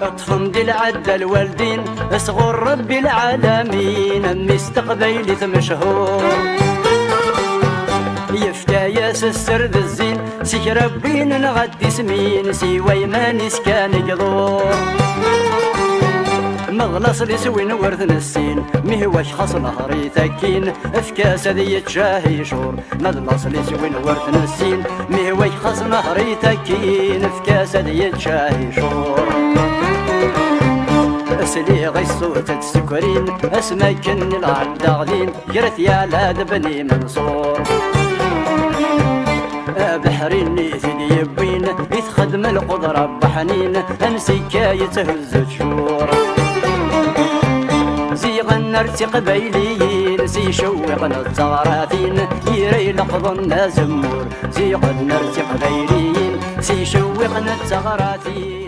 اطفم دي العدة الوالدين اصغر ربي العالمين امي استقبيلي مشهور يفتاياس السرد الزين سيك ربين نغدي سمين سيوي ما نسكان قدور مغلص لي سوين ورث نسين مهواش خاص نهري تكين افكاس ذي تشاهي شور مغلص لي سوين ورث نسين مهواش خاص نهري تكين افكاس ذي تشاهي شور اسلي غي صوت السكرين اسمكن العد غدين جرت يا لاد بني منصور بحريني ثدي يبين يتخدم القدرة بحنين انسي كايتهز الشور زيغ النرتي قبيليين زي شوقنا الزغراثين يري لقضنا زمور زيغ النرتي قبيليين زي شوقنا الزغراثين